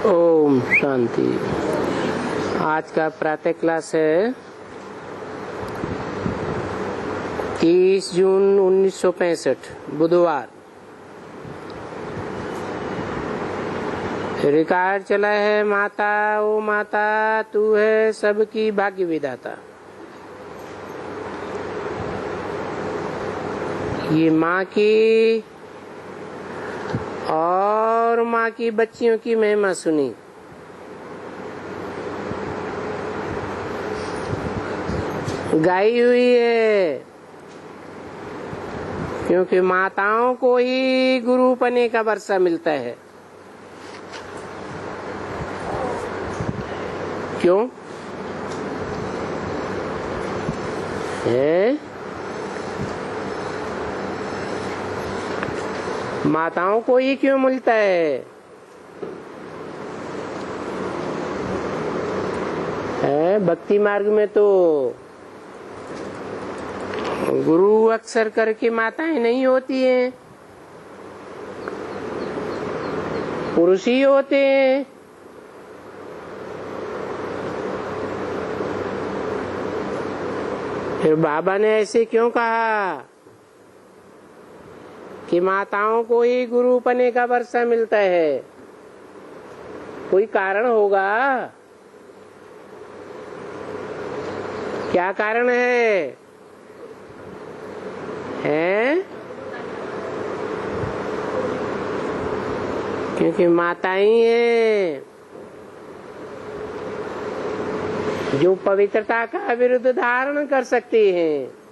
ओम शांति। आज का प्रातः क्लास है 30 जून 1965 बुधवार। रिकॉर्ड चला है माता ओ माता तू है सबकी भाग्य विधाता। ये माँ की और माँ की बच्चियों की महिमा सुनी। गाई हुई है क्योंकि माताओं को ही गुरु पने का वर्षा मिलता है। क्यों है? माताओं को ही क्यों मिलता है? भक्ति मार्ग में तो गुरु अक्सर करके माताएं नहीं होती हैं, पुरुष ही होते हैं। फिर बाबा ने ऐसे क्यों कहा कि माताओं को ही गुरु पने का वर्षा मिलता है? कोई कारण होगा। क्या कारण है? क्योंकि माताएं हैं जो पवित्रता का विरुद्ध धारण कर सकती हैं।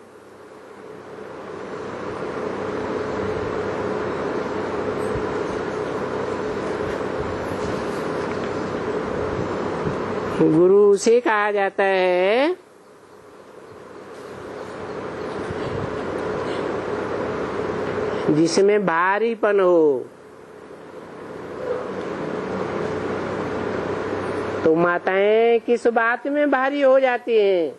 गुरु से कहा जाता है जिसमें भारीपन हो। तो माताएं किस बात में भारी हो जाती हैं?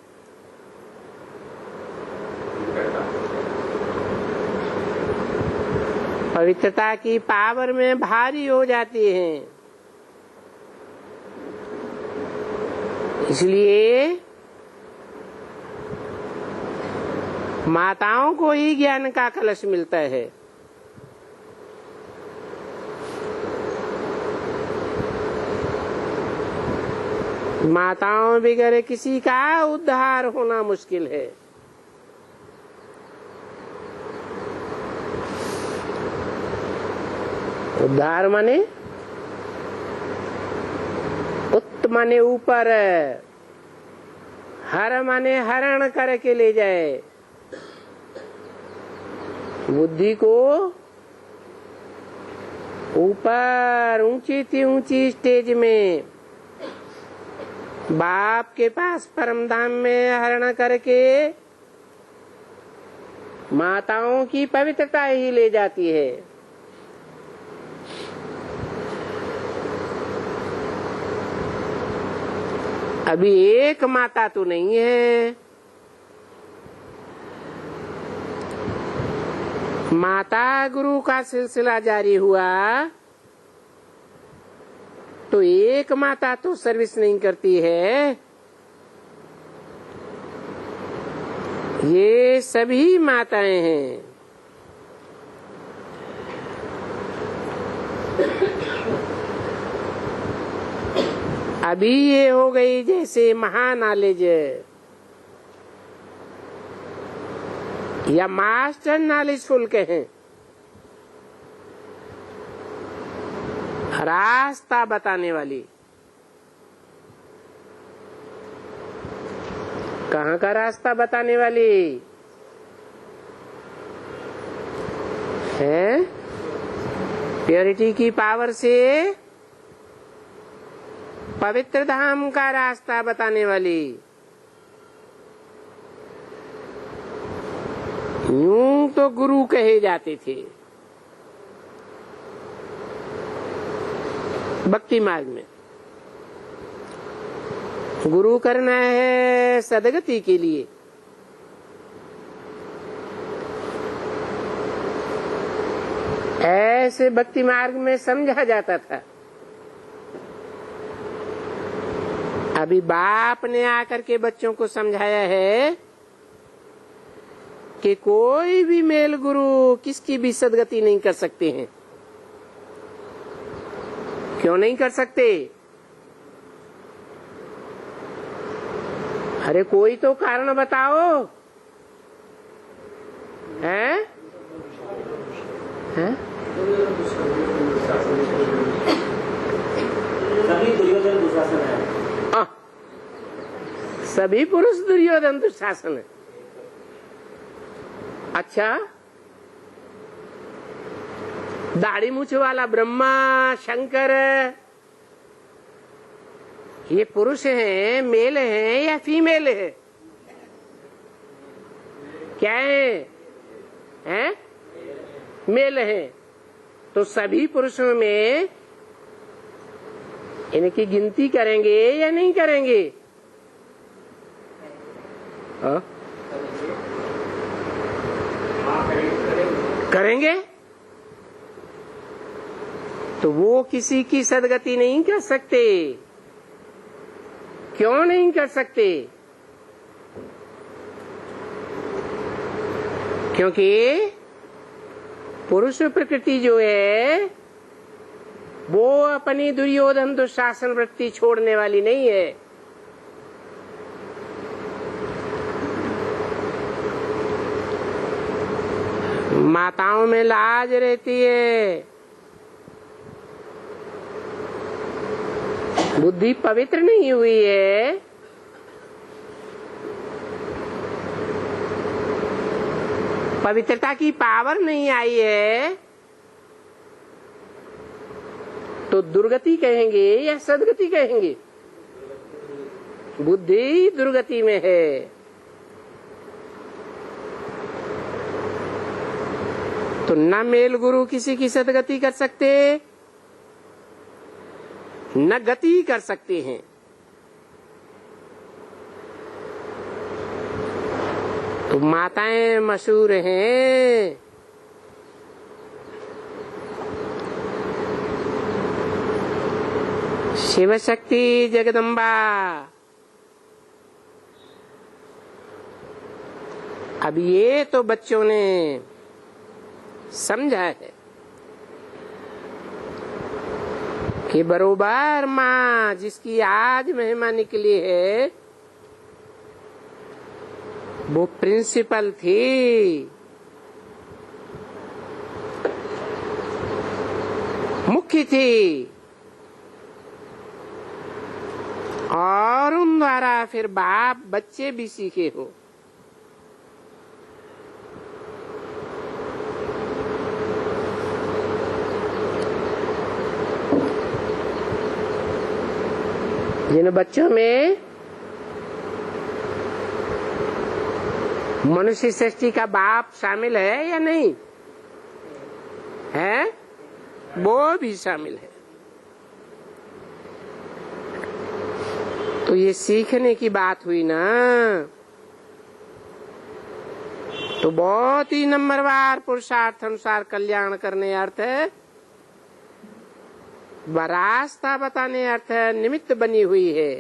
पवित्रता की पावर में भारी हो जाती हैं। इसलिए माताओं को ही ज्ञान का कलश मिलता है। माताओं बगैर किसी का उद्धार होना मुश्किल है। उद्धार माने उत्त माने ऊपर, हर माने हरण करके ले जाए। बुद्धि को ऊपर ऊंची थी ऊंची स्टेज में बाप के पास परम धाम में हरण करके माताओं की पवित्रता ही ले जाती है। अभी एक माता तो नहीं है। माता गुरु का सिलसिला जारी हुआ तो एक माता तो सर्विस नहीं करती है। ये सभी माताएं हैं। अभी ये हो गई जैसे महानॉलेज या मास्टर नॉलेजफुल कहें, रास्ता बताने वाली। कहाँ का रास्ता बताने वाली है? प्योरिटी की पावर से पवित्र धाम का रास्ता बताने वाली। यूं तो गुरु कहे जाते थे भक्ति मार्ग में। गुरु करना है सदगति के लिए। ऐसे भक्ति मार्ग में समझा जाता था। अभी बाप ने आकर के बच्चों को समझाया है कि कोई भी मेल गुरु किसकी भी सदगति नहीं कर सकते हैं। क्यों नहीं कर सकते? अरे कोई तो कारण बताओ। हैं? हैं? सभी दुर्योधन दुशासन है। सभी पुरुष दुर्योधन दुशासन है। अच्छा, दाढ़ी मूछ वाला ब्रह्मा शंकर ये पुरुष हैं, मेल हैं या फीमेल है? क्या है? हैं? मेल है। तो सभी पुरुषों में इनकी गिनती करेंगे या नहीं करेंगे? करेंगे। तो वो किसी की सदगति नहीं कर सकते। क्यों नहीं कर सकते? क्योंकि पुरुष प्रकृति जो है वो अपनी दुर्योधन दुशासन वृत्ति छोड़ने वाली नहीं है। माताओं में लाज रहती है, बुद्धि पवित्र नहीं हुई है, पवित्रता की पावर नहीं आई है, तो दुर्गति कहेंगे या सदगति कहेंगे? बुद्धि दुर्गति में है। तो न मेल गुरु किसी की सदगति कर सकते न गति कर सकते हैं। तो माताएं मशहूर हैं। शिव शक्ति जगदम्बा। अब ये तो बच्चों ने समझा है कि बरोबर माँ जिसकी आज महिमा निकली है वो प्रिंसिपल थी, मुख्य थी, और उन द्वारा फिर बाप बच्चे भी सीखे हो। जिन बच्चों में मनुष्य सृष्टि का बाप शामिल है या नहीं है, वो भी शामिल है। तो ये सीखने की बात हुई ना, तो बहुत ही नंबरवार पुरुषार्थ अनुसार कल्याण करने अर्थ है, रास्ता बताने अर्थ निमित्त बनी हुई है।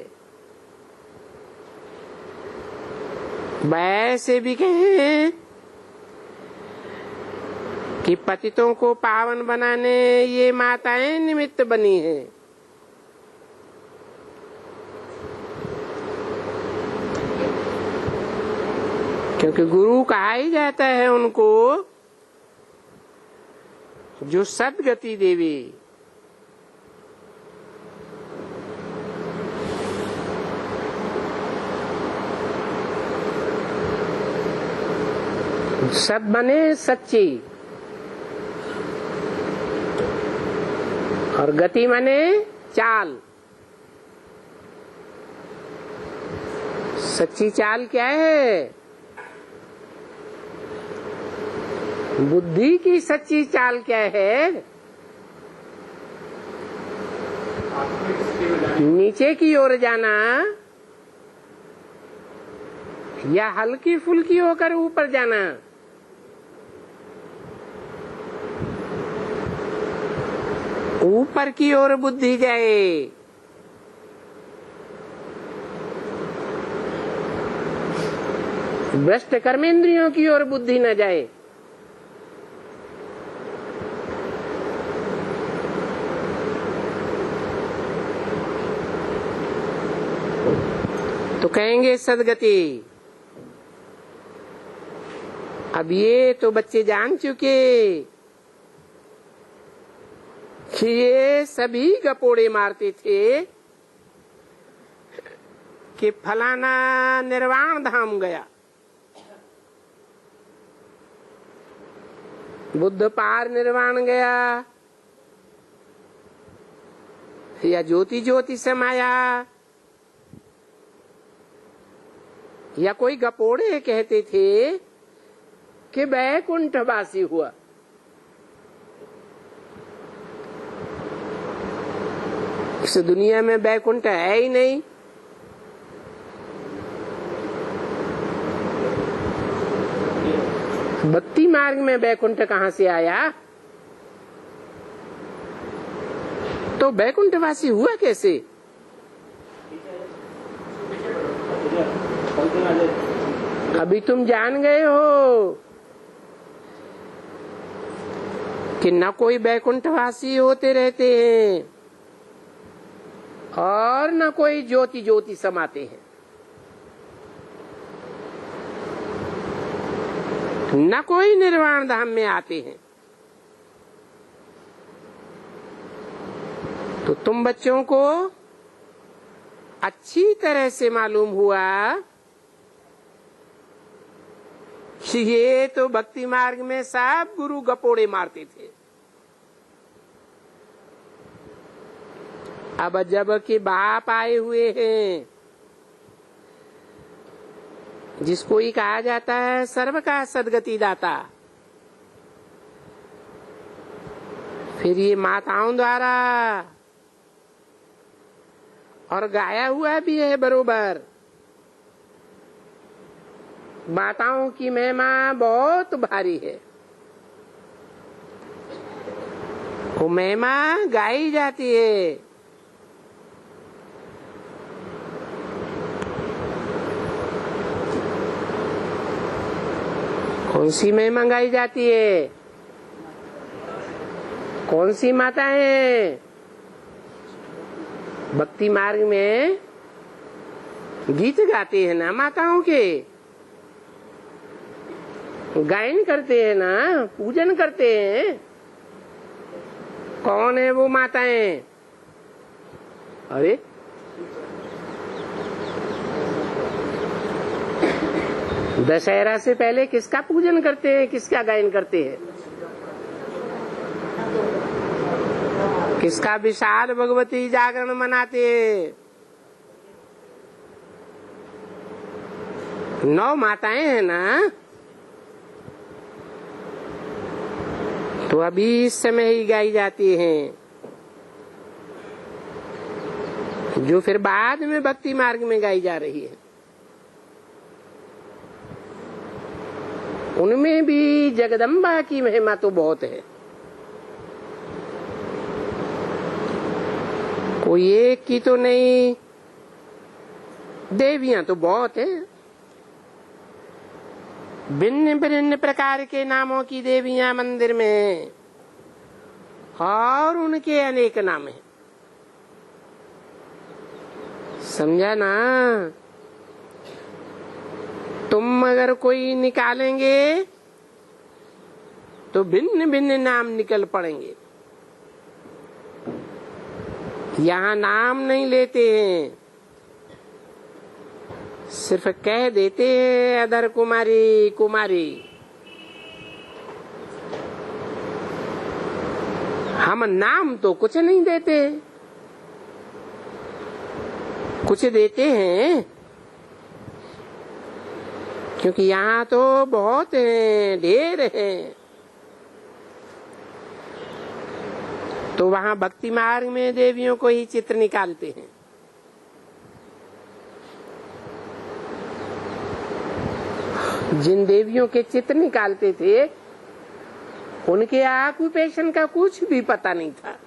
वैसे भी कहें कि पतितों को पावन बनाने ये माताएं निमित्त बनी हैं। क्योंकि गुरु कहा ही जाता है उनको जो सद्गति देवी। सद बने सच्ची, और गति माने चाल। सच्ची चाल क्या है? बुद्धि की सच्ची चाल क्या है? नीचे की ओर जाना या हल्की फुल्की होकर ऊपर जाना? ऊपर की ओर बुद्धि जाए भ्रष्ट कर्मेंद्रियों की ओर बुद्धि न जाए। तो कहेंगे सदगति। अब ये तो बच्चे जान चुके कि ये सभी गपोड़े मारते थे कि फलाना निर्वाण धाम गया, बुद्ध पार निर्वाण गया, या ज्योति ज्योति समाया, या कोई गपोड़े कहते थे कि वैकुंठवासी हुआ। इस दुनिया में वैकुंठ है ही नहीं। भक्ति मार्ग में वैकुंठ कहाँ से आया? तो वैकुंठवासी हुआ कैसे? अभी तुम जान गए हो कि न कोई वैकुंठवासी होते रहते हैं और न कोई ज्योति ज्योति समाते हैं, न कोई निर्वाण धाम में आते हैं। तो तुम बच्चों को अच्छी तरह से मालूम हुआ कि ये तो भक्ति मार्ग में सब गुरु गपोड़े मारते थे। अब जब के बाप आए हुए हैं, जिसको ही कहा जाता है सर्व का सदगति दाता, फिर ये माताओं द्वारा और गाया हुआ भी है बरोबर। माताओं की महिमा बहुत भारी है, वो महिमा गाई जाती है। कौन सी महिमा गाई जाती है? कौन सी माता है? भक्ति मार्ग में गीत गाते हैं ना माताओं के, गायन करते हैं ना, पूजन करते हैं। कौन है वो माताएं? अरे दशहरा से पहले किसका पूजन करते हैं, किसका गायन करते हैं? किसका विशाल भगवती जागरण मनाते हैं? 9 माताएं हैं ना। तो अभी इस समय ही गाई जाती हैं, जो फिर बाद में भक्ति मार्ग में गाई जा रही है। उनमें भी जगदम्बा की महिमा तो बहुत है। कोई एक की तो नहीं, देवियां तो बहुत है। भिन्न भिन्न प्रकार के नामों की देवियां मंदिर में हैं और उनके अनेक नाम हैं। समझा ना? तुम अगर कोई निकालेंगे तो भिन्न भिन्न नाम निकल पड़ेंगे। यहाँ नाम नहीं लेते हैं, सिर्फ कह देते हैं अधर कुमारी कुमारी। हम नाम तो कुछ नहीं देते, कुछ देते हैं क्योंकि यहाँ तो बहुत हैं, ढेर हैं। तो वहाँ भक्ति मार्ग में देवियों को ही चित्र निकालते हैं। जिन देवियों के चित्र निकालते थे उनके ऑक्यूपेशन का कुछ भी पता नहीं था।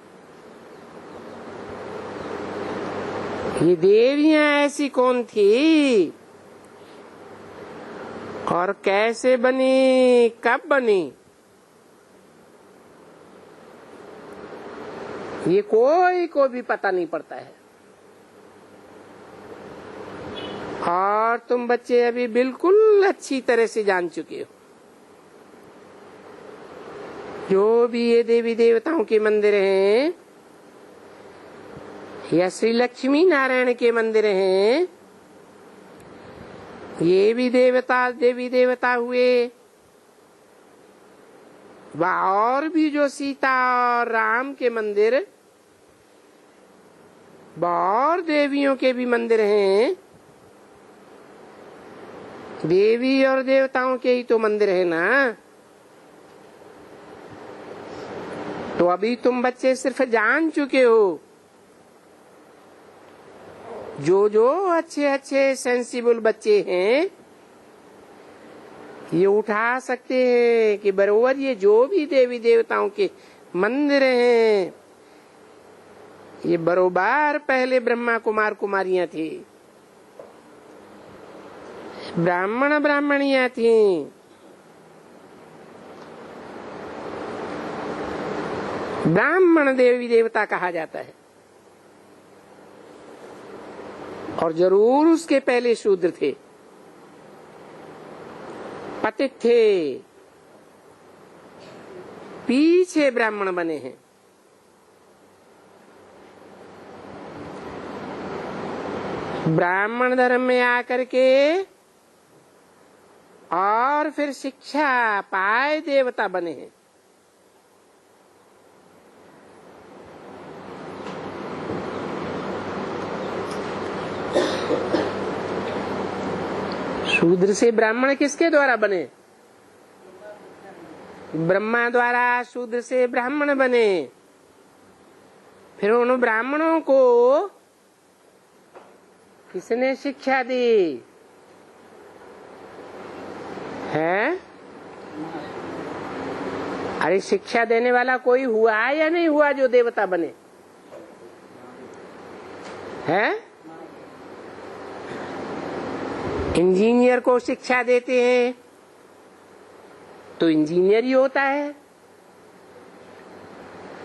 ये देवियां ऐसी कौन थी और कैसे बनी, कब बनी, ये कोई को भी पता नहीं पड़ता है। और तुम बच्चे अभी बिल्कुल अच्छी तरह से जान चुके हो, जो भी ये देवी देवताओं के मंदिर हैं या श्री लक्ष्मी नारायण के मंदिर हैं, ये भी देवी देवता हुए, व और भी जो सीता और राम के मंदिर, व और देवियों के भी मंदिर हैं, देवी और देवताओं के ही तो मंदिर है ना। तो अभी तुम बच्चे सिर्फ जान चुके हो, जो अच्छे अच्छे सेंसिबल बच्चे हैं ये उठा सकते हैं कि बरोबर ये जो भी देवी देवताओं के मंदिर हैं, ये बरोबर पहले ब्रह्मा कुमार कुमारियां थी, ब्राह्मण ब्राह्मणियां थी। ब्राह्मण देवी देवता कहा जाता है, और जरूर उसके पहले शूद्र थे, पतित थे, पीछे ब्राह्मण बने हैं। ब्राह्मण धर्म में आकर के और फिर शिक्षा पाए देवता बने हैं। शूद्र से ब्राह्मण किसके द्वारा बने? ब्रह्मा द्वारा शूद्र से ब्राह्मण बने। फिर उन ब्राह्मणों को किसने शिक्षा दी है? अरे शिक्षा देने वाला कोई हुआ या नहीं हुआ जो देवता बने है? इंजीनियर को शिक्षा देते हैं तो इंजीनियर ही होता है,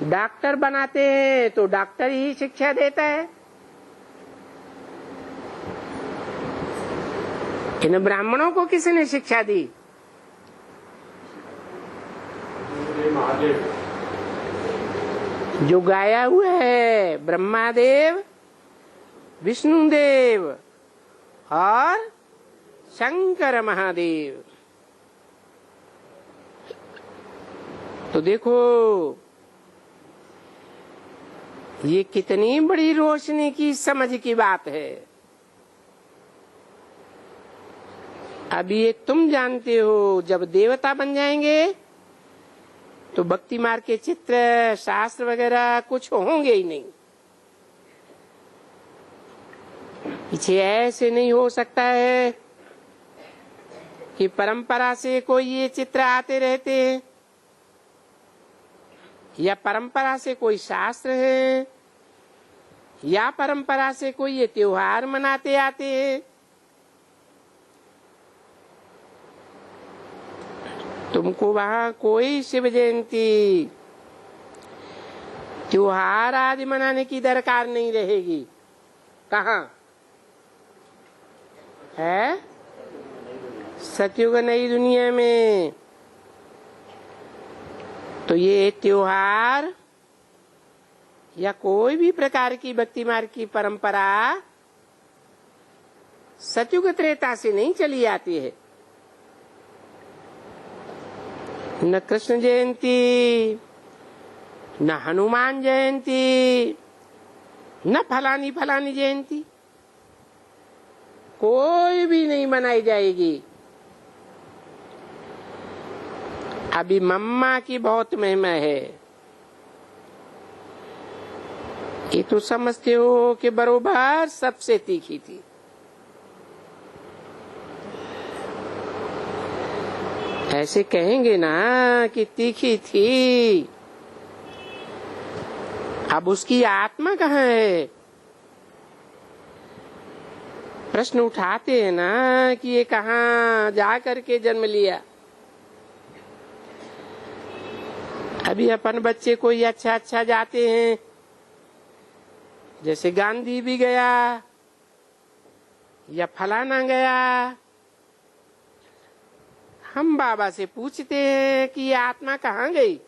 डॉक्टर बनाते हैं तो डॉक्टर ही शिक्षा देता है। इन ब्राह्मणों को किसने शिक्षा दी? जो गाया हुआ है ब्रह्मादेव, विष्णुदेव और शंकर महादेव। तो देखो ये कितनी बड़ी रोशनी की समझ की बात है। अभी ये तुम जानते हो, जब देवता बन जाएंगे तो भक्ति मार्ग के चित्र शास्त्र वगैरह कुछ होंगे ही नहीं। पीछे ऐसे नहीं हो सकता है कि परंपरा से कोई ये चित्र आते रहते हैं या परंपरा से कोई शास्त्र है या परंपरा से कोई ये त्योहार मनाते आते हैं। तुमको वहां कोई शिव जयंती त्योहार आदि मनाने की दरकार नहीं रहेगी। कहाँ है? सतयुग नई दुनिया में तो ये त्योहार या कोई भी प्रकार की भक्ति मार्ग की परंपरा सतयुग त्रेता से नहीं चली आती है। न कृष्ण जयंती, न हनुमान जयंती, न फलानी फलानी जयंती कोई भी नहीं मनाई जाएगी। अभी मम्मा की बहुत महिमा है, ये तो समझते हो कि बरोबर सबसे तीखी थी। ऐसे कहेंगे ना कि तीखी थी, अब उसकी आत्मा कहाँ है? प्रश्न उठाते हैं ना कि ये कहाँ जा करके जन्म लिया। अभी अपन बच्चे कोई अच्छा जाते हैं, जैसे गांधी भी गया या फलाना गया, हम बाबा से पूछते हैं कि ये आत्मा कहाँ गई।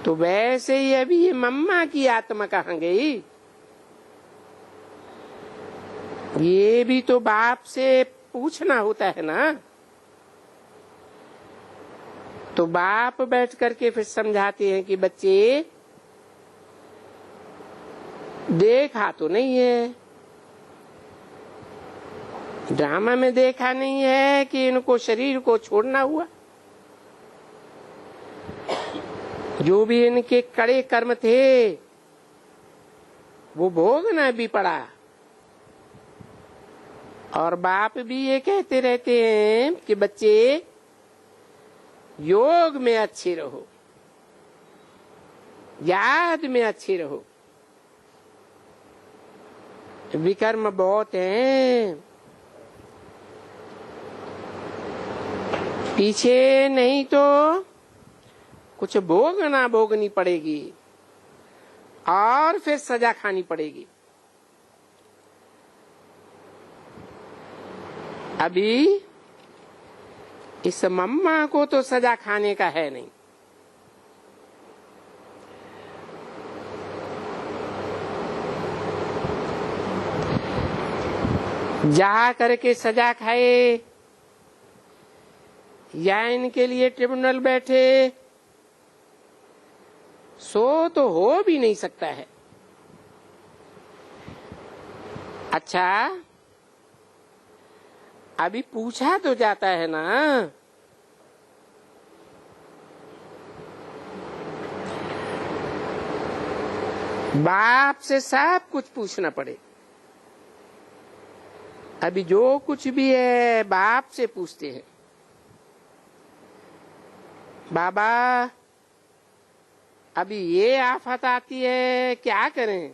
तो वैसे ही अभी ये मम्मा की आत्मा कहाँ गई, ये भी तो बाप से पूछना होता है ना। तो बाप बैठ करके फिर समझाते हैं कि बच्चे देखा तो नहीं है, ड्रामा में देखा नहीं है कि इनको शरीर को छोड़ना हुआ। जो भी इनके कड़े कर्म थे वो भोगना भी पड़ा। और बाप भी ये कहते रहते हैं कि बच्चे योग में अच्छे रहो, याद में अच्छे रहो। विकर्म बहुत हैं, पीछे नहीं तो कुछ भोगना भोगनी पड़ेगी और फिर सजा खानी पड़ेगी। अभी इस मम्मा को तो सजा खाने का है नहीं। जा करके सजा खाए या इनके लिए ट्रिब्यूनल बैठे, सो तो हो भी नहीं सकता है। अच्छा, अभी पूछा तो जाता है ना, बाप से सब कुछ पूछना पड़े। अभी जो कुछ भी है बाप से पूछते हैं, बाबा अभी ये आफत आती है क्या करें,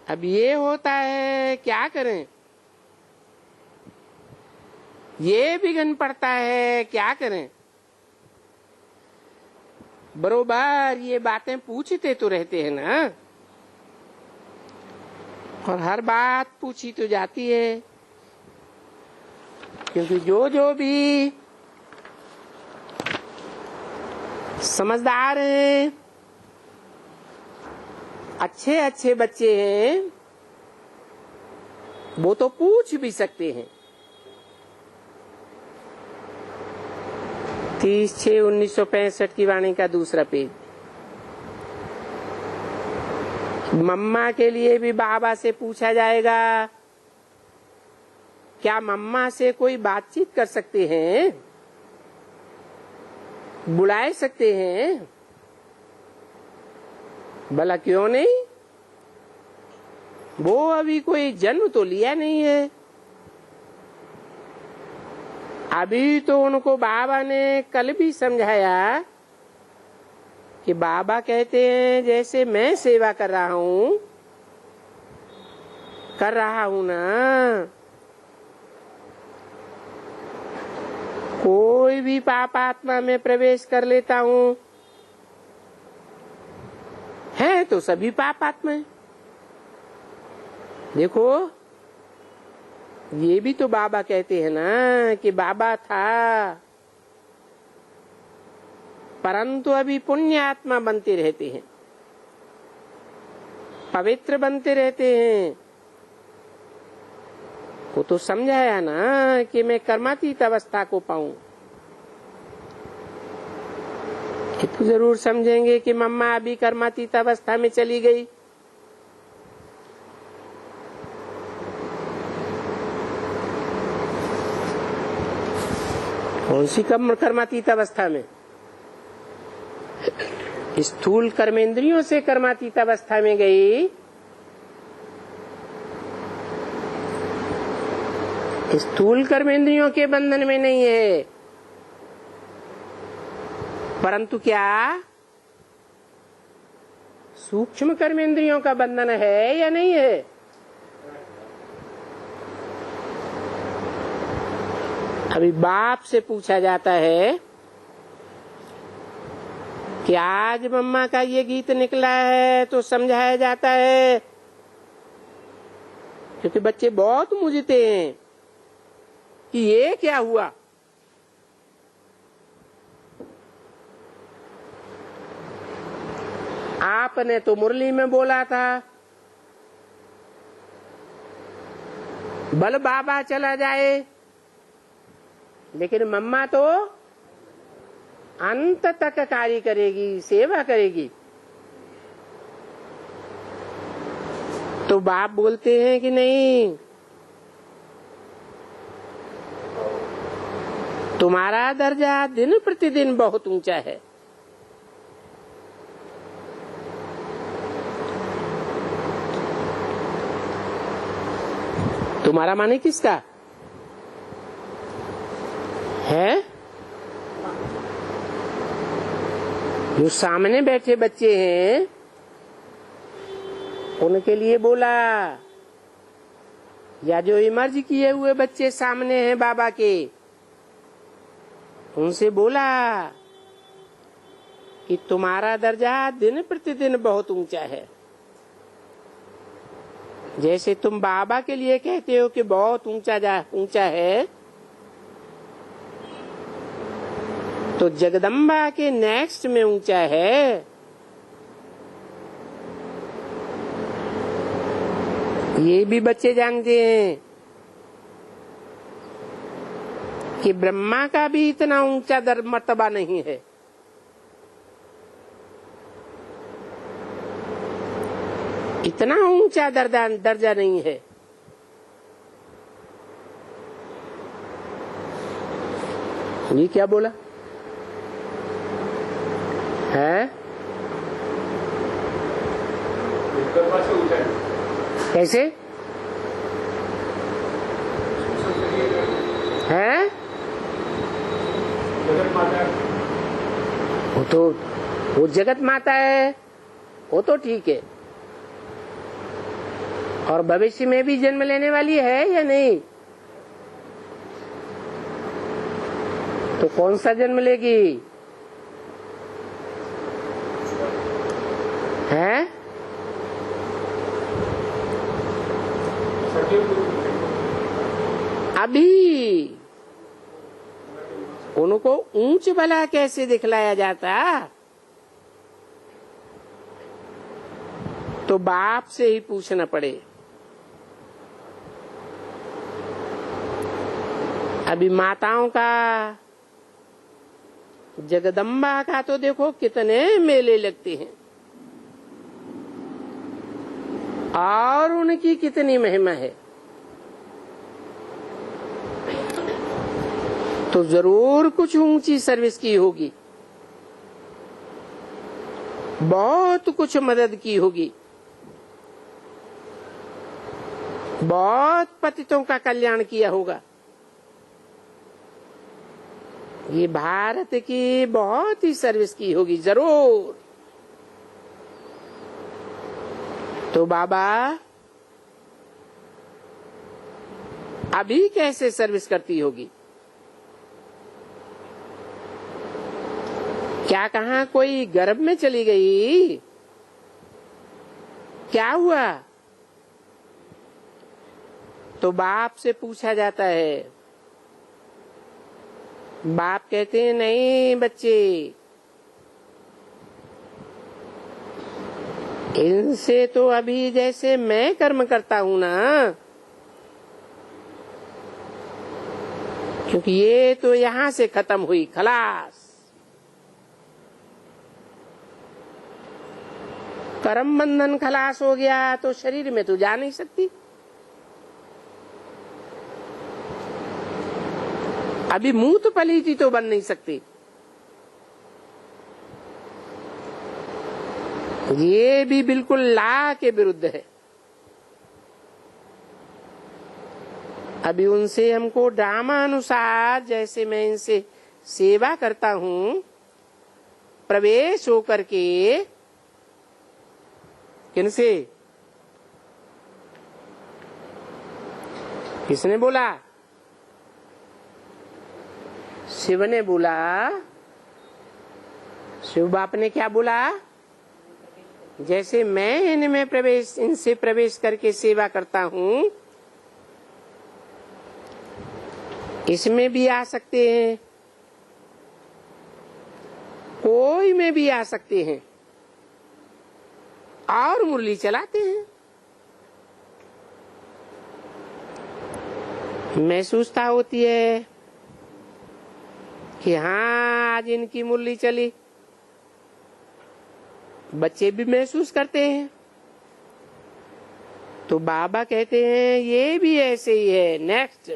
अब ये होता है क्या करें, ये विघ्न पड़ता है क्या करें। बरोबर ये बातें पूछते तो रहते हैं ना, और हर बात पूछी तो जाती है, क्योंकि जो भी समझदार हैं, अच्छे बच्चे हैं, वो तो पूछ भी सकते हैं। 30/6/1965 की वाणी का दूसरा पेज। मम्मा के लिए भी बाबा से पूछा जाएगा, क्या मम्मा से कोई बातचीत कर सकते हैं, बुलाए सकते हैं? भला क्यों नहीं, वो अभी कोई जन्म तो लिया नहीं है। अभी तो उनको बाबा ने कल भी समझाया कि बाबा कहते हैं जैसे मैं सेवा कर रहा हूं ना, कोई भी पाप आत्मा में प्रवेश कर लेता हूं, है तो सभी पाप आत्मा है। देखो ये भी तो बाबा कहते हैं ना कि बाबा था, परंतु अभी पुण्य आत्मा बनते रहते हैं, पवित्र बनते रहते हैं। वो तो समझाया ना कि मैं कर्मातीत अवस्था को पाऊं। ये तो जरूर समझेंगे कि मम्मा अभी कर्मातीत अवस्था में चली गई, कौन सी कर्मातीत अवस्था में? स्थूल कर्मेंद्रियों से कर्मातीत अवस्था में गई, स्थूल कर्मेंद्रियों के बंधन में नहीं है, परंतु क्या सूक्ष्म कर्मेंद्रियों का बंधन है या नहीं है? अभी बाप से पूछा जाता है कि आज मम्मा का ये गीत निकला है, तो समझाया जाता है, क्योंकि बच्चे बहुत मूझते हैं कि ये क्या हुआ। आपने तो मुरली में बोला था, बल बाबा चला जाए, लेकिन मम्मा तो अंत तक कार्य करेगी, सेवा करेगी। तो बाप बोलते हैं कि नहीं, तुम्हारा दर्जा दिन प्रतिदिन बहुत ऊंचा है। तुम्हारा माने किसका है? जो सामने बैठे बच्चे हैं उनके लिए बोला, या जो इमर्ज किए हुए बच्चे सामने हैं बाबा के, उनसे बोला कि तुम्हारा दर्जा दिन प्रतिदिन बहुत ऊंचा है। जैसे तुम बाबा के लिए कहते हो कि बहुत ऊंचा है, तो जगदम्बा के नेक्स्ट में ऊंचा है। ये भी बच्चे जानते हैं कि ब्रह्मा का भी इतना ऊंचा मर्तबा नहीं है। इतना ऊंचा दर्जा नहीं है। ये क्या बोला है? कैसे है? वो जगत माता है, वो तो ठीक है। और भविष्य में भी जन्म लेने वाली है या नहीं? तो कौन सा जन्म लेगी है? अभी उनको ऊंच भला कैसे दिखलाया जाता? तो बाप से ही पूछना पड़े। अभी माताओं का, जगदम्बा का तो देखो कितने मेले लगते हैं और उनकी कितनी महिमा है। तो जरूर कुछ ऊंची सर्विस की होगी, बहुत कुछ मदद की होगी, बहुत पतितों का कल्याण किया होगा। ये भारत की बहुत ही सर्विस की होगी जरूर। तो बाबा अभी कैसे सर्विस करती होगी? क्या कहाँ कोई गर्भ में चली गई? क्या हुआ? तो बाप से पूछा जाता है। बाप कहते हैं नहीं बच्चे, इनसे तो अभी जैसे मैं कर्म करता हूं ना, क्योंकि ये तो यहां से खत्म हुई, खलास। कर्म बंधन खलास हो गया तो शरीर में तो जा नहीं सकती। अभी मूत पलीती तो बन नहीं सकती। ये भी बिल्कुल ला के विरुद्ध है। अभी उनसे हमको ड्रामा अनुसार, जैसे मैं इनसे सेवा करता हूँ, प्रवेश होकर के किनसे? किसने बोला? शिव ने बोला। शिव बाप ने क्या बोला? जैसे मैं इनसे प्रवेश करके सेवा करता हूँ, इसमें भी आ सकते हैं, कोई में भी आ सकते हैं और मुरली चलाते हैं। महसूसता होती है कि हाँ आज इनकी मुरली चली। बच्चे भी महसूस करते हैं। तो बाबा कहते हैं ये भी ऐसे ही है। नेक्स्ट,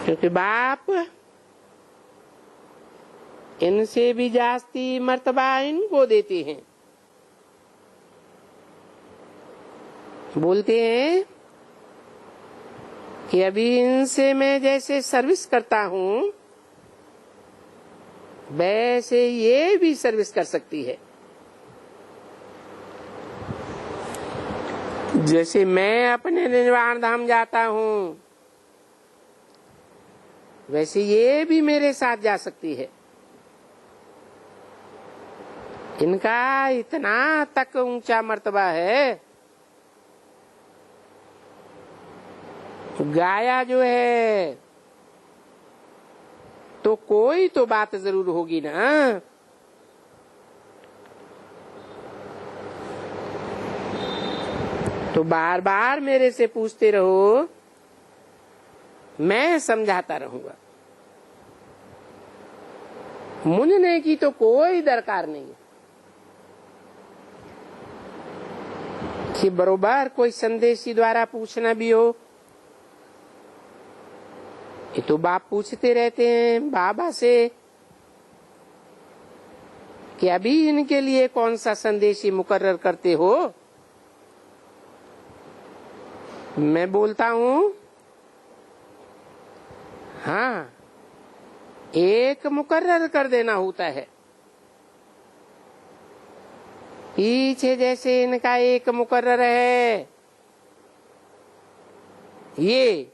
क्योंकि बाप इनसे भी जास्ती मर्तबा इनको देते हैं। बोलते हैं कि अभी इनसे मैं जैसे सर्विस करता हूँ, वैसे ये भी सर्विस कर सकती है। जैसे मैं अपने निर्वाण धाम जाता हूँ, वैसे ये भी मेरे साथ जा सकती है। इनका इतना तक ऊंचा मर्तबा है। गाया जो है तो कोई तो बात जरूर होगी ना। तो बार बार मेरे से पूछते रहो, मैं समझाता रहूंगा। मुझने की तो कोई दरकार नहीं है कि बरोबर कोई संदेशी द्वारा पूछना भी हो। ये तो बाप पूछते रहते हैं बाबा से कि अभी इनके लिए कौन सा संदेशी मुकर्रर करते हो। मैं बोलता हूँ हाँ, एक मुकर्रर कर देना होता है। पीछे जैसे इनका एक मुकर्रर है, ये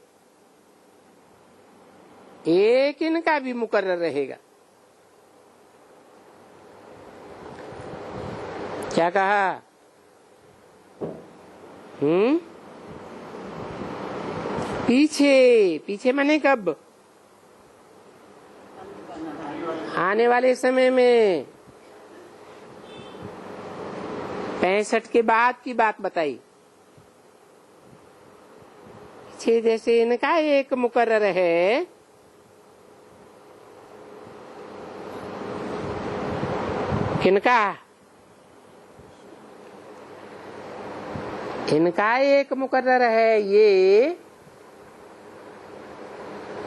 एक इनका भी मुकर्रर रहेगा। क्या कहा? पीछे माने कब? आने वाले समय में 65 के बाद की बात बताई। पीछे जैसे इनका एक मुकर्रर है, किनका? इनका एक मुकर्रर है। ये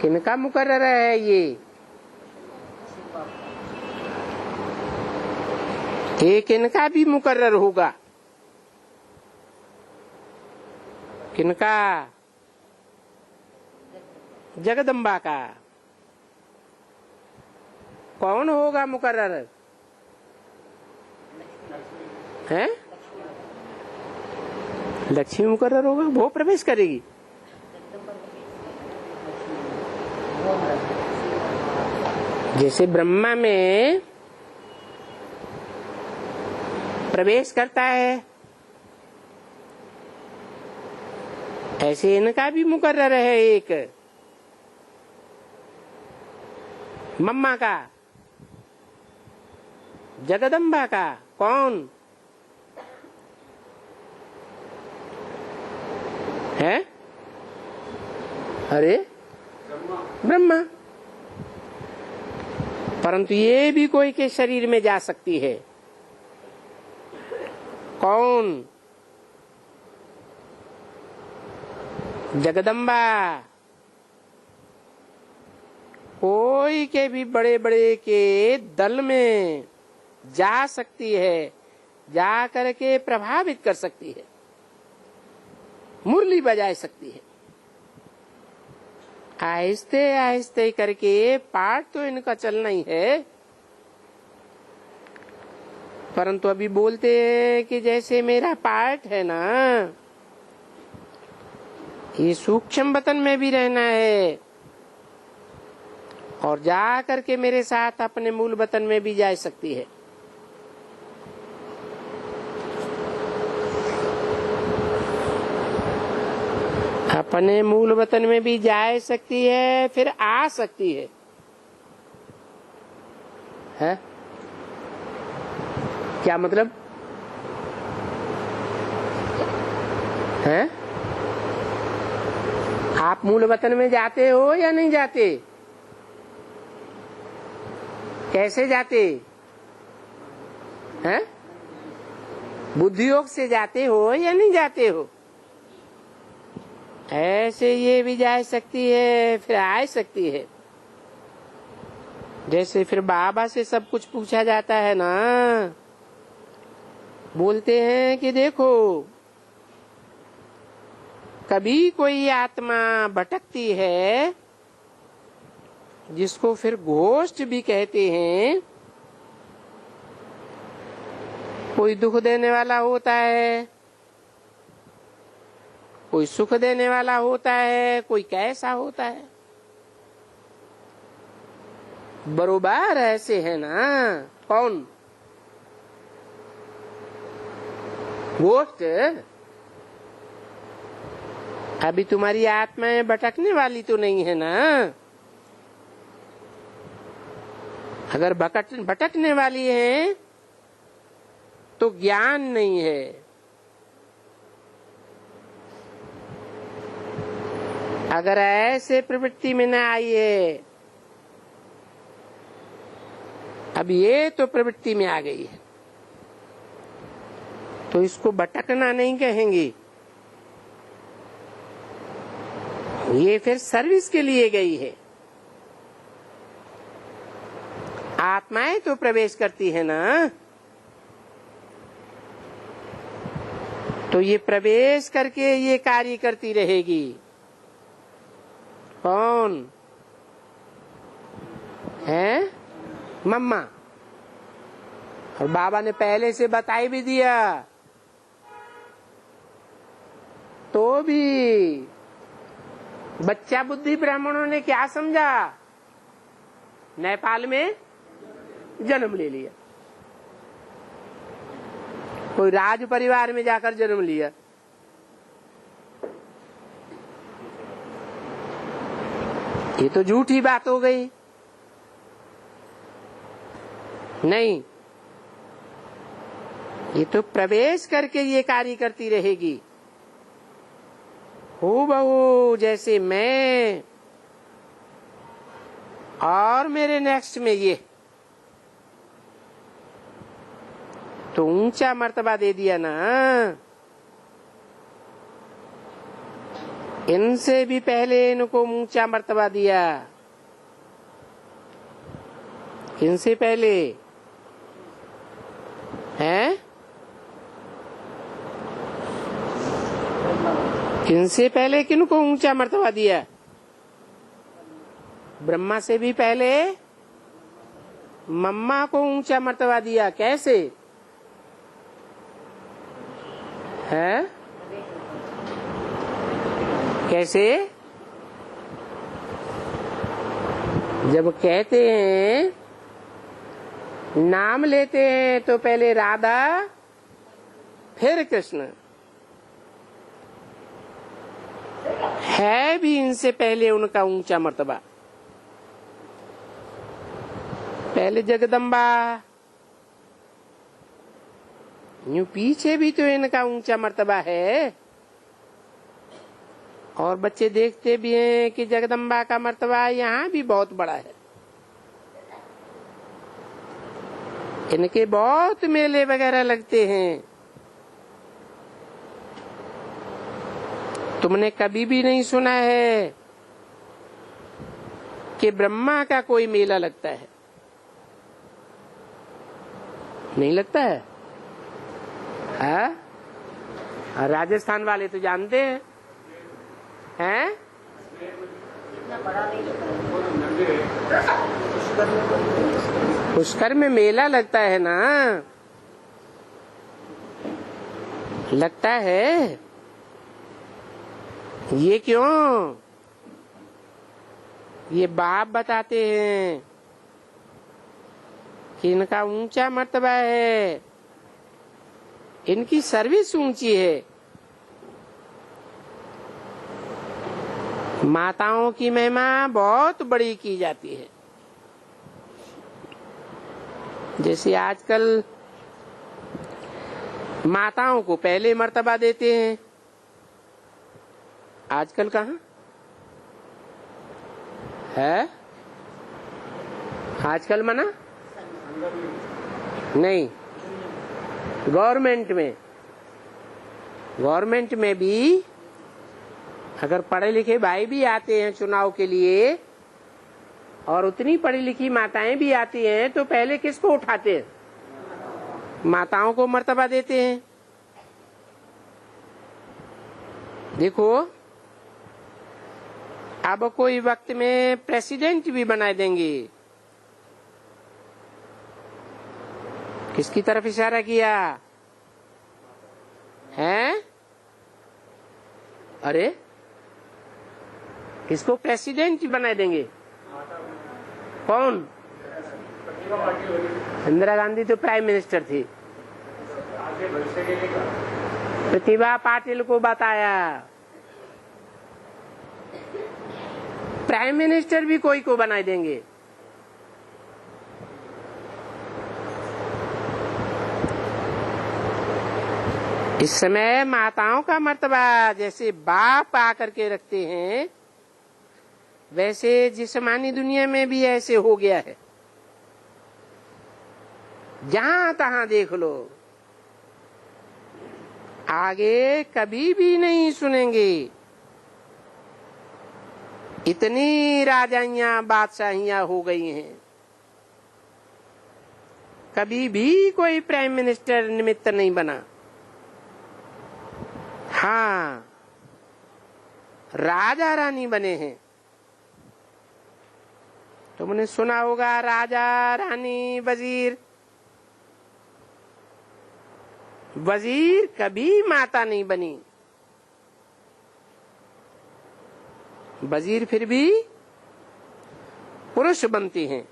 किनका मुकर्रर है? ये एक इनका भी मुकर्रर होगा। किनका? जगदम्बा का। कौन होगा मुकर्रर? है? लक्ष्मी मुकर्रर होगा। वो प्रवेश करेगी। जैसे ब्रह्मा में प्रवेश करता है, ऐसे इनका भी मुकर्रर है एक मम्मा का, जगदम्बा का। कौन है? अरे ब्रह्मा। परंतु ये भी कोई के शरीर में जा सकती है। कौन? जगदम्बा। कोई के भी बड़े बड़े के दल में जा सकती है, जा करके प्रभावित कर सकती है, मुरली बजा सकती है। आहिस्ते आहिस्ते करके पाठ तो इनका चलना ही है। परंतु अभी बोलते हैं कि जैसे मेरा पार्ट है ना, ये सूक्ष्म वतन में भी रहना है और जा करके मेरे साथ अपने मूल वतन में भी जा सकती है। अपने मूल वतन में भी जा सकती है, फिर आ सकती है, क्या मतलब है? आप मूल वतन में जाते हो या नहीं जाते? कैसे जाते हैं? बुद्धि योग से जाते हो या नहीं जाते हो? ऐसे ये भी जा सकती है, फिर आ सकती है। जैसे फिर बाबा से सब कुछ पूछा जाता है ना, बोलते हैं कि देखो कभी कोई आत्मा भटकती है, जिसको फिर घोस्ट भी कहते हैं। कोई दुख देने वाला होता है, कोई सुख देने वाला होता है, कोई कैसा होता है। बरोबर ऐसे है ना। कौन? घोस्ट। अभी तुम्हारी आत्माएं भटकने वाली तो नहीं है ना। अगर भटकने वाली है तो ज्ञान नहीं है। अगर ऐसे प्रवृत्ति में न आई है, अब ये तो प्रवृत्ति में आ गई है, तो इसको भटकना नहीं कहेंगे। ये फिर सर्विस के लिए गई है। आत्माएं तो प्रवेश करती है ना, तो ये प्रवेश करके ये कार्य करती रहेगी। कौन है? मम्मा। और बाबा ने पहले से बताई भी दिया, तो भी बच्चा बुद्धि ब्राह्मणों ने क्या समझा? नेपाल में जन्म ले लिया, कोई राज परिवार में जाकर जन्म लिया। ये तो झूठी बात हो गई। नहीं, ये तो प्रवेश करके ये कार्य करती रहेगी। हो बहू जैसे मैं और मेरे नेक्स्ट में ये, तो ऊंचा मर्तबा दे दिया ना। इनसे भी पहले इनको ऊंचा मर्तबा दिया। इनसे पहले हैं? इनसे पहले किनको ऊंचा मर्तबा दिया? ब्रह्मा से भी पहले मम्मा को ऊंचा मर्तबा दिया। कैसे है? कैसे? जब कहते हैं, नाम लेते हैं, तो पहले राधा फिर कृष्ण। है भी इनसे पहले उनका ऊंचा मर्तबा। पहले जगदम्बा, यूं पीछे भी तो इनका ऊंचा मर्तबा है। और बच्चे देखते भी हैं कि जगदम्बा का मर्तबा यहाँ भी बहुत बड़ा है। इनके बहुत मेले वगैरह लगते हैं। तुमने कभी भी नहीं सुना है कि ब्रह्मा का कोई मेला लगता है? नहीं लगता है? हाँ? राजस्थान वाले तो जानते हैं। हैं? पुष्कर में मेला लगता है ना। लगता है ये क्यों? ये बाप बताते हैं कि इनका ऊंचा मर्तबा है, इनकी सर्विस ऊंची है। माताओं की महिमा बहुत बड़ी की जाती है। जैसे आजकल माताओं को पहले मर्तबा देते हैं, आजकल कहाँ है? आजकल मना नहीं, गवर्नमेंट में भी अगर पढ़े लिखे भाई भी आते हैं चुनाव के लिए और उतनी पढ़ी लिखी माताएं भी आती हैं, तो पहले किसको उठाते हैं? माताओं को मर्तबा देते हैं। देखो, अब कोई वक्त में प्रेसिडेंट भी बना देंगे। किसकी तरफ इशारा किया है? अरे, किसको प्रेसिडेंट बना देंगे? कौन? इंदिरा गांधी तो प्राइम मिनिस्टर थी। प्रतिभा पाटिल को बताया। प्राइम मिनिस्टर भी कोई को बना देंगे। इस समय माताओं का मर्तबा जैसे बाप आकर के रखते हैं, वैसे जिस्मानी दुनिया में भी ऐसे हो गया है। जहां तहां देख लो, आगे कभी भी नहीं सुनेंगे इतनी राजाइयां बादशाहियां हो गई हैं। कभी भी कोई प्राइम मिनिस्टर निमित्त नहीं बना। हाँ, राजा रानी बने हैं। तुमने सुना होगा राजा रानी वजीर। वजीर कभी माता नहीं बनी। वजीर फिर भी पुरुष बनती हैं।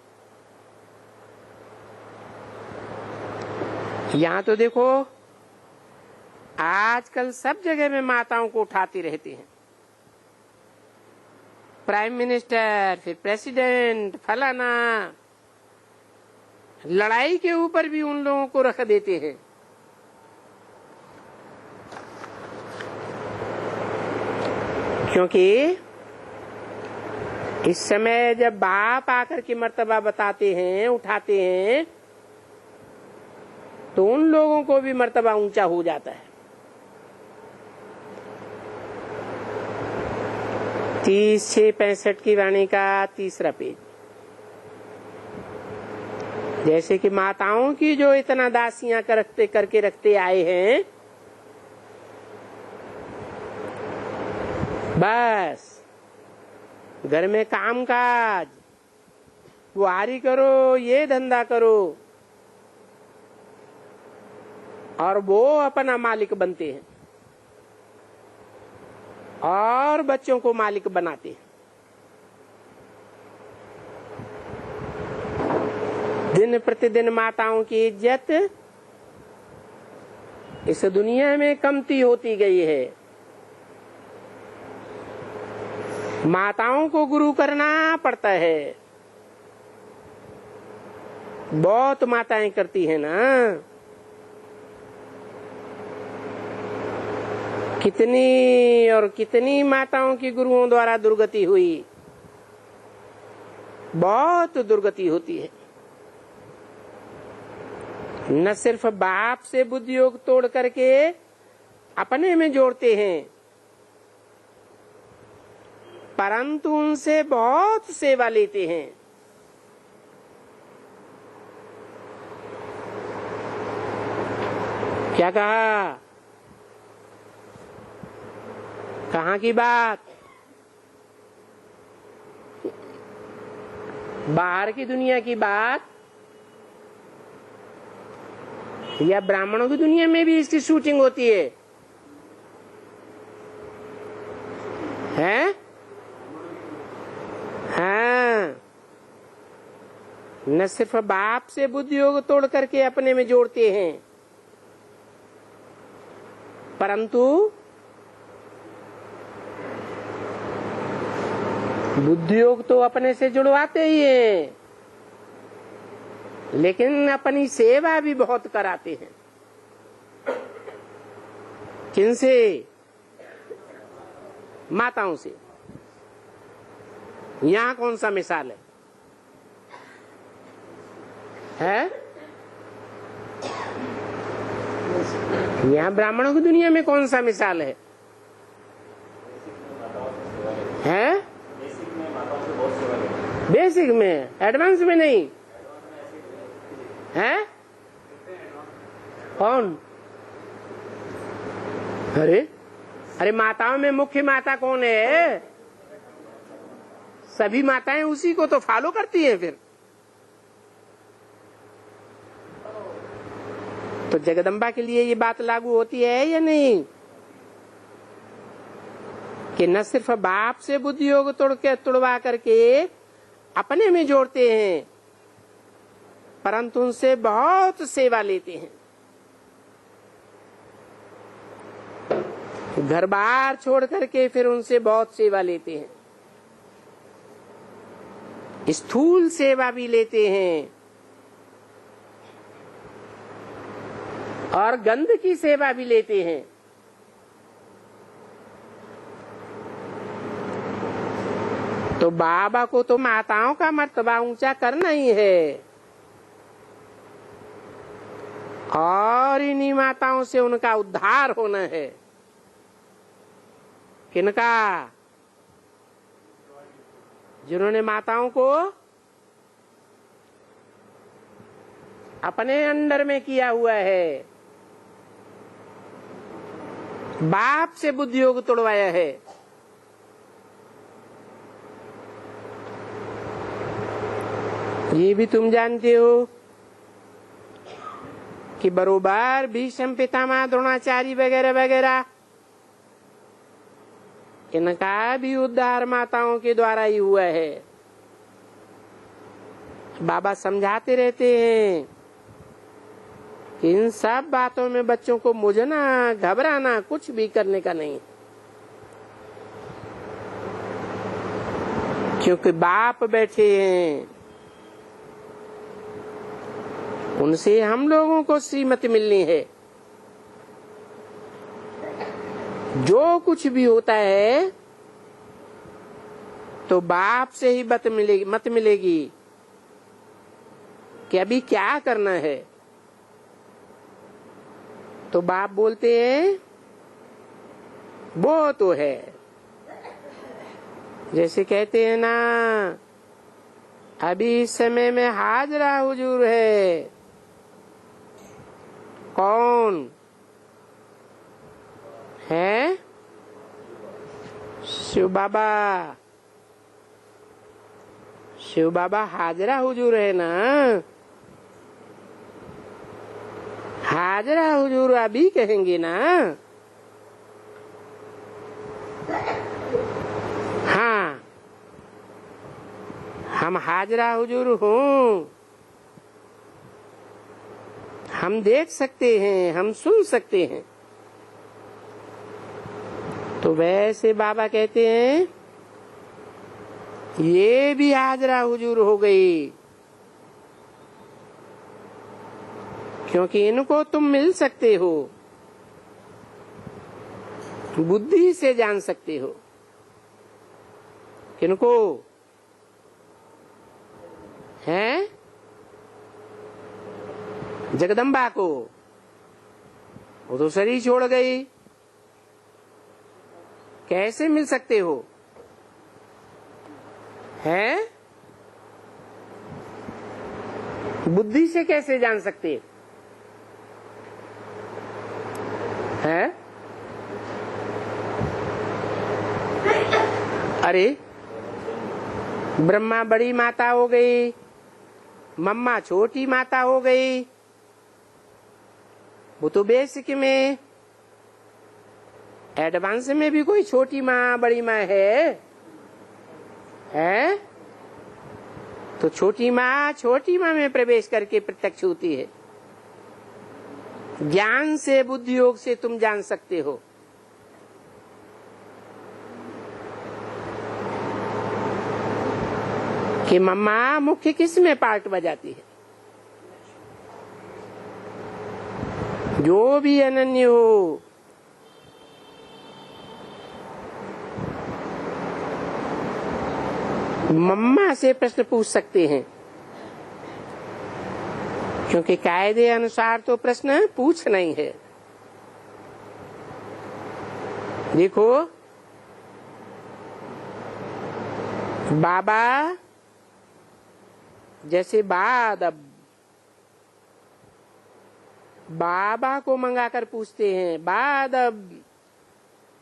यहाँ तो देखो, आजकल सब जगह में माताओं को उठाती रहती हैं। प्राइम मिनिस्टर, फिर प्रेसिडेंट, फलाना। लड़ाई के ऊपर भी उन लोगों को रख देते हैं। क्योंकि इस समय जब बाप आकर के मर्तबा बताते हैं, उठाते हैं, तो उन लोगों को भी मर्तबा ऊंचा हो जाता है। 30/6/65 की वाणी का 3रा पेज। जैसे कि माताओं की जो इतना दासियां करके रखते आए हैं, बस घर में काम काज बुहारी करो, ये धंधा करो, और वो अपना मालिक बनते हैं और बच्चों को मालिक बनाते हैं। दिन प्रतिदिन माताओं की इज्जत इस दुनिया में कमती होती गई है। माताओं को गुरु करना पड़ता है। बहुत माताएं करती हैं ना। कितनी और कितनी माताओं की गुरुओं द्वारा दुर्गति हुई। बहुत दुर्गति होती है। न सिर्फ बाप से बुद्धि योग तोड़ करके अपने में जोड़ते हैं, परंतु उनसे बहुत सेवा लेते हैं। क्या कहा? कहाँ की बात? बाहर की दुनिया की बात या ब्राह्मणों की दुनिया में भी इसकी शूटिंग होती है? न सिर्फ बाप से बुद्धि योग तोड़ करके अपने में जोड़ते हैं, परंतु बुद्धि योग तो अपने से जुड़वाते ही हैं, लेकिन अपनी सेवा भी बहुत कराते हैं। किनसे? माताओं से। यहाँ कौन सा मिसाल है? यहाँ ब्राह्मणों की दुनिया में कौन सा मिसाल है? बेसिक में, एडवांस में नहीं है। कौन? अरे माताओं में मुख्य माता कौन है? सभी माताएं उसी को तो फॉलो करती हैं। फिर तो जगदम्बा के लिए ये बात लागू होती है या नहीं कि न सिर्फ बाप से बुद्धि योग तोड़वा करके अपने में जोड़ते हैं, परंतु उनसे बहुत सेवा लेते हैं। घर बार छोड़ करके फिर उनसे बहुत सेवा लेते हैं, स्थूल सेवा भी लेते हैं और गंध की सेवा भी लेते हैं। तो बाबा को तो माताओं का मर्तबा ऊंचा करना ही है और इन्हीं माताओं से उनका उद्धार होना है। किनका? जिन्होंने माताओं को अपने अंडर में किया हुआ है, बाप से बुद्धि योग तोड़वाया है। ये भी तुम जानते हो कि बरोबर भीष्म पितामह द्रोणाचार्य वगैरह वगैरह इनका भी उद्धार माताओं के द्वारा ही हुआ है। बाबा समझाते रहते हैं कि इन सब बातों में बच्चों को मुझना, घबराना कुछ भी करने का नहीं, क्योंकि बाप बैठे हैं, उनसे हम लोगों को श्रीमत मिलनी है। जो कुछ भी होता है तो बाप से ही मत मिलेगी कि अभी क्या करना है। तो बाप बोलते हैं वो तो है, जैसे कहते हैं ना, अभी इस समय में हाजरा हुजूर है। कौन है? शिव बाबा। शिव बाबा हाजरा हुजूर है ना। हाजरा हुजूर अभी कहेंगे ना। हाँ, हम हाजरा हुजूर हूँ, हम देख सकते हैं, हम सुन सकते हैं। तो वैसे बाबा कहते हैं ये भी हाजरा हुजूर हो गई, क्योंकि इनको तुम मिल सकते हो, बुद्धि से जान सकते हो। किनको? हैं? जगदम्बा को। वो तो शरीर छोड़ गई, कैसे मिल सकते हो? हैं? बुद्धि से कैसे जान सकते हैं? अरे ब्रह्मा बड़ी माता हो गई, मम्मा छोटी माता हो गई, वो तो बेसिक में। एडवांस में भी कोई छोटी माँ बड़ी माँ है? तो छोटी माँ में प्रवेश करके प्रत्यक्ष होती है। ज्ञान से, बुद्धि योग से तुम जान सकते हो। कि मम्मा मुख्य किस में पार्ट बजाती है। जो भी अनन्य हो, मम्मा से प्रश्न पूछ सकते हैं, क्योंकि कायदे अनुसार तो प्रश्न पूछना ही है। देखो, बाबा जैसे बादब बाबा को मंगाकर पूछते हैं, बादब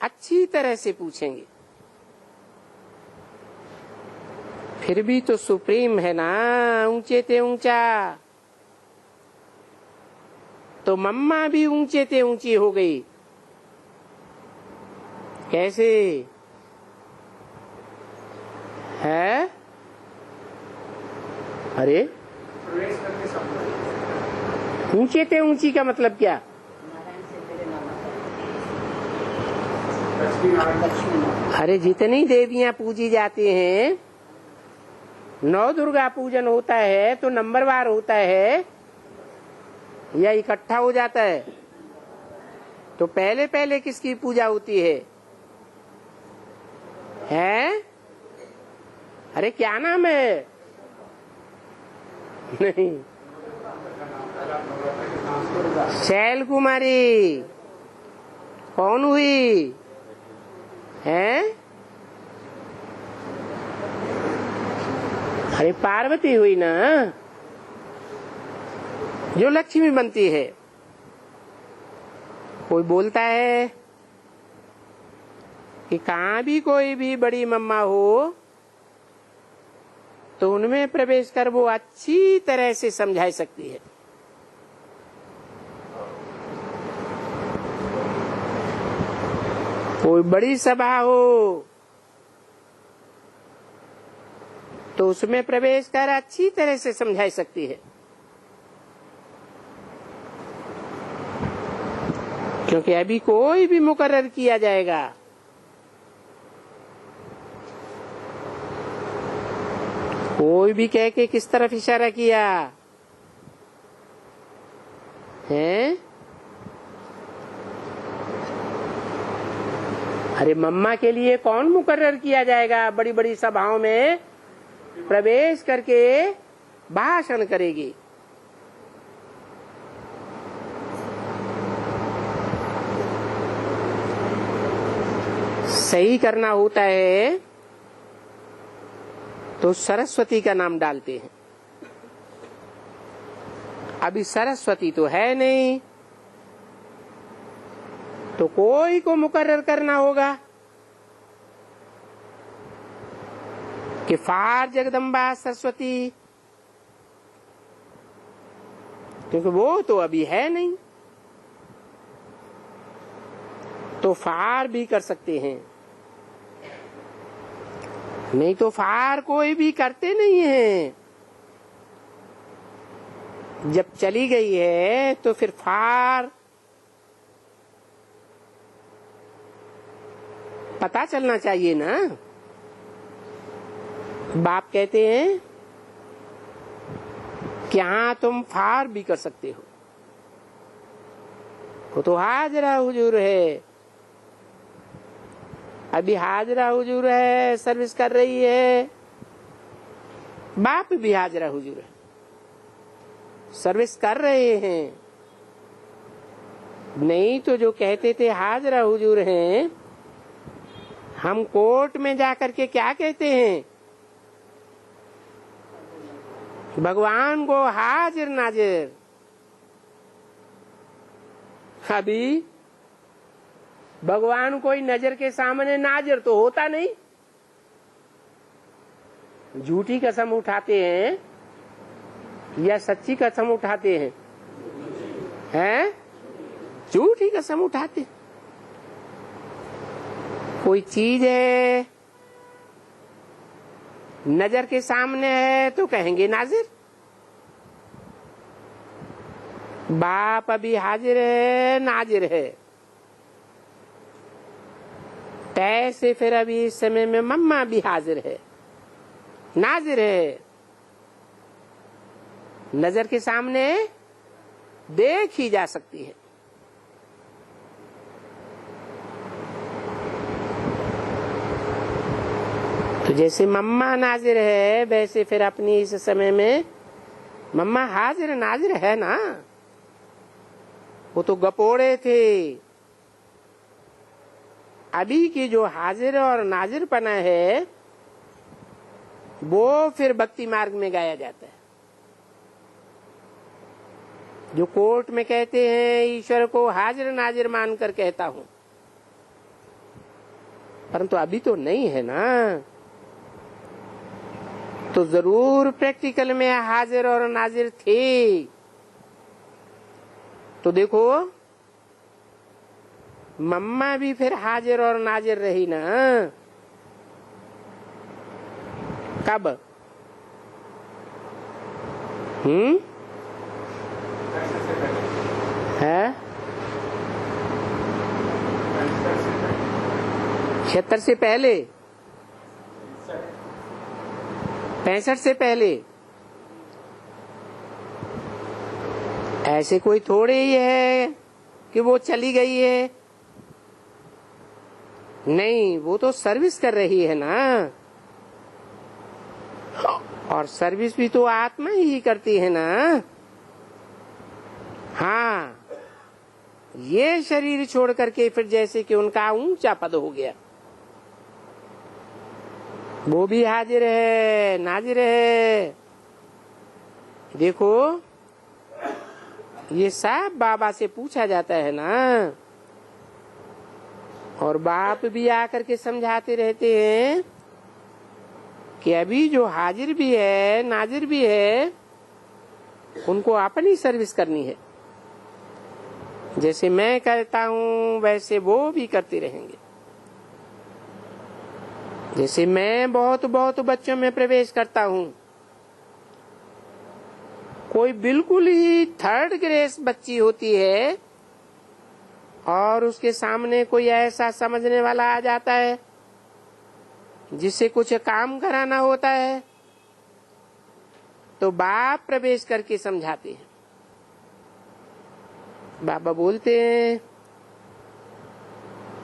अच्छी तरह से पूछेंगे। फिर भी तो सुप्रीम है ना, ऊंचे ते ऊंचा। तो मम्मा भी ऊंचे ते ऊंची हो गई। कैसे है? अरे ऊंचे ते ऊंची का मतलब क्या? अरे जितनी देवियां पूजी जाती हैं, 9 दुर्गा पूजन होता है तो नंबरवार होता है या इकट्ठा हो जाता है? तो पहले पहले किसकी पूजा होती है? हैं? अरे क्या नाम है? नहीं, शैल कुमारी कौन हुई है? अरे पार्वती हुई ना, जो लक्ष्मी बनती है। कोई बोलता है कि कहाँ भी कोई भी बड़ी मम्मा हो तो उनमें प्रवेश कर वो अच्छी तरह से समझा सकती है। कोई बड़ी सभा हो तो उसमें प्रवेश कर अच्छी तरह से समझा सकती है, क्योंकि अभी कोई भी मुकर्रर किया जाएगा। कोई भी कह के किस तरफ इशारा किया है? अरे मम्मा के लिए कौन मुकर्रर किया जाएगा? बड़ी बड़ी सभाओं में प्रवेश करके भाषण करेगी। सही करना होता है तो सरस्वती का नाम डालते हैं। अभी सरस्वती तो है नहीं, तो कोई को मुकर्रर करना होगा कि फार जगदम्बा सरस्वती, क्योंकि वो तो अभी है नहीं। तो फार भी कर सकते हैं, नहीं तो फार कोई भी करते नहीं है। जब चली गई है तो फिर फार पता चलना चाहिए ना। बाप कहते हैं कि हाँ तुम फार भी कर सकते हो। वो तो हाजरा हुजूर है, अभी हाजरा हुजूर है, सर्विस कर रही है। बाप भी हाजरा हुजूर है, सर्विस कर रहे हैं। नहीं तो जो कहते थे हाजरा हुजूर हैं, हम कोर्ट में जाकर के क्या कहते हैं? भगवान को हाजिर नाजिर। अभी भगवान कोई नजर के सामने नाजिर तो होता नहीं। झूठी कसम उठाते हैं या सच्ची कसम उठाते हैं? हैं? झूठी कसम उठाते। कोई चीज है नजर के सामने है तो कहेंगे नाजिर। बाप अभी हाजिर है, नाजिर है। तैसे फिर अभी इस समय में मम्मा भी हाजिर है, नाजिर है। नजर के सामने देखी जा सकती है। तो जैसे मम्मा नाजिर है, वैसे फिर अपनी इस समय में मम्मा हाजिर नाजिर है ना। वो तो गपोड़े थे। अभी की जो हाजिर और नाजिर पना है वो फिर भक्ति मार्ग में गाया जाता है। जो कोर्ट में कहते हैं ईश्वर को हाजिर नाजिर मानकर कहता हूं, परंतु अभी तो नहीं है ना। तो जरूर प्रैक्टिकल में हाजिर और नाजिर थे। तो देखो मम्मा भी फिर हाजिर और नाजिर रही ना। कब? है 76 से पहले, 65 से पहले। ऐसे कोई थोड़े ही है कि वो चली गई है। नहीं, वो तो सर्विस कर रही है ना। और सर्विस भी तो आत्मा ही करती है ना। हाँ, ये शरीर छोड़ करके फिर जैसे कि उनका ऊंचा पद हो गया, वो भी हाजिर है, नाजिर है। देखो ये सब बाबा से पूछा जाता है ना। और बाप भी आकर के समझाते रहते हैं कि अभी जो हाजिर भी है, नाजिर भी है, उनको अपनी सर्विस करनी है। जैसे मैं करता हूँ वैसे वो भी करते रहेंगे। जैसे मैं बहुत बहुत बच्चों में प्रवेश करता हूँ, कोई बिल्कुल ही थर्ड ग्रेस बच्ची होती है और उसके सामने कोई ऐसा समझने वाला आ जाता है जिससे कुछ काम कराना होता है, तो बाप प्रवेश करके समझाते हैं। बाबा बोलते हैं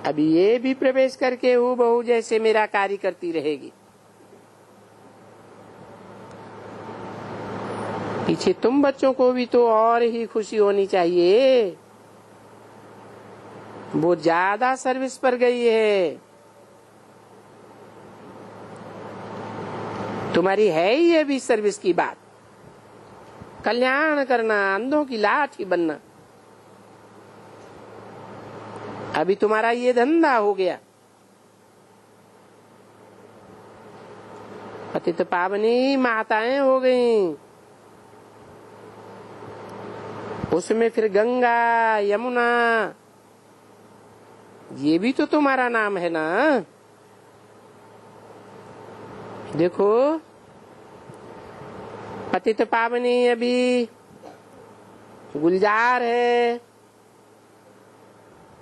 अभी ये भी प्रवेश करके हूबहू जैसे मेरा कार्य करती रहेगी। पीछे तुम बच्चों को भी तो और ही खुशी होनी चाहिए। वो ज्यादा सर्विस पर गई है। तुम्हारी है ही अभी सर्विस की बात, कल्याण करना, अंधों की लाठी बनना। अभी तुम्हारा ये धंधा हो गया। पतित पावनी माताएं हो गईं, उसमें फिर गंगा यमुना, ये भी तो तुम्हारा नाम है ना। देखो पतित पावनी अभी गुलजार है,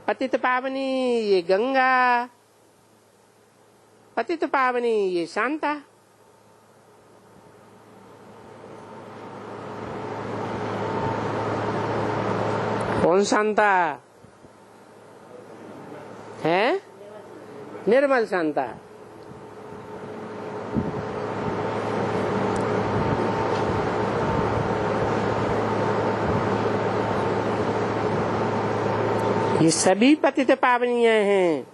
पतित पावनी ये गंगा, पतित पावनी ये शांता। कौन शांता है? निर्मल शांता। ये सभी पतित पावनियां हैं।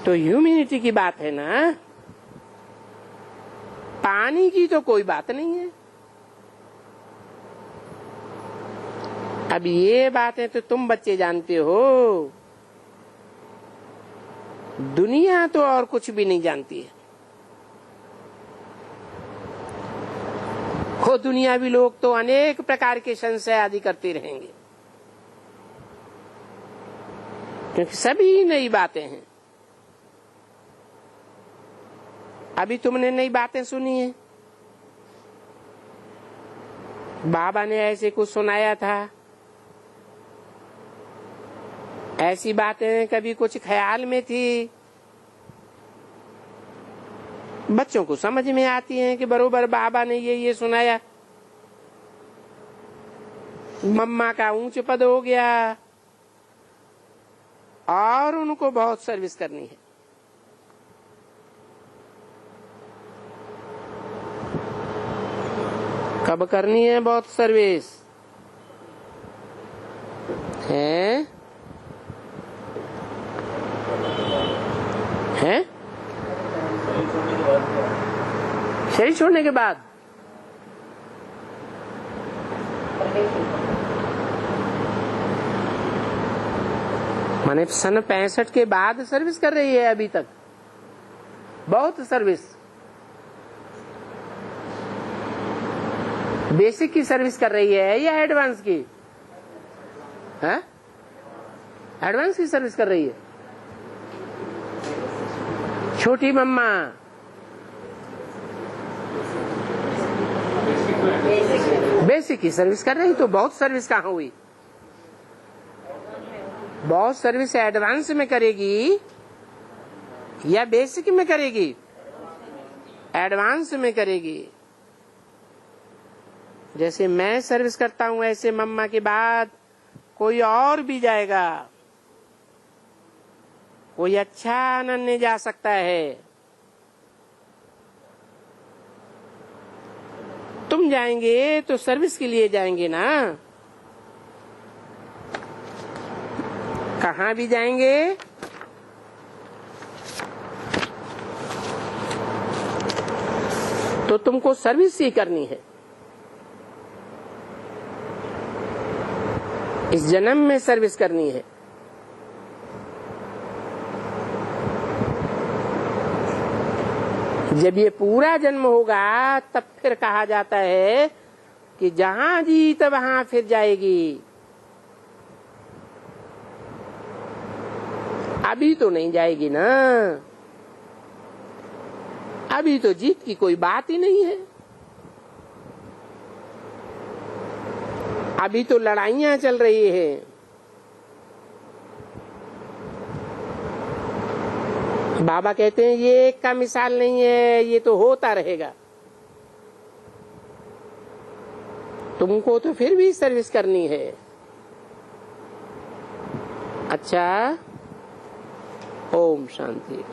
तो ह्यूमैनिटी की बात है ना, पानी की तो कोई बात नहीं है। अब ये बातें तो तुम बच्चे जानते हो, दुनिया तो और कुछ भी नहीं जानती है। वो दुनियावी लोग तो अनेक प्रकार के संशय आदि करते रहेंगे, क्योंकि सभी नई बातें हैं। अभी तुमने नई बातें सुनी है, बाबा ने ऐसे कुछ सुनाया था, ऐसी बातें कभी कुछ ख्याल में थी, बच्चों को समझ में आती हैं कि बरोबर बाबा ने ये सुनाया। मम्मा का ऊंच पद हो गया और उनको बहुत सर्विस करनी है। कब करनी है बहुत सर्विस है? हैं? शरीर छोड़ने के बाद माने सन 65 के बाद सर्विस कर रही है अभी तक, बहुत सर्विस। बेसिक की सर्विस कर रही है या एडवांस की? है एडवांस की सर्विस कर रही है। छोटी मम्मा बेसिक की सर्विस कर रही, तो बहुत सर्विस कहाँ हुई? बहुत सर्विस एडवांस में करेगी या बेसिक में करेगी? एडवांस में करेगी। जैसे मैं सर्विस करता हूं ऐसे मम्मा के बाद कोई और भी जाएगा, कोई अच्छा अनन्य जा सकता है। तुम जाएंगे तो सर्विस के लिए जाएंगे ना, कहाँ भी जाएंगे तो तुमको सर्विस ही करनी है। इस जन्म में सर्विस करनी है। जब ये पूरा जन्म होगा तब फिर कहा जाता है कि जहां जीत वहां फिर जाएगी। अभी तो नहीं जाएगी ना, अभी तो जीत की कोई बात ही नहीं है। अभी तो लड़ाइयां चल रही है। बाबा कहते हैं ये एक का मिसाल नहीं है, ये तो होता रहेगा। तुमको तो फिर भी सर्विस करनी है। अच्छा, ओम शांति।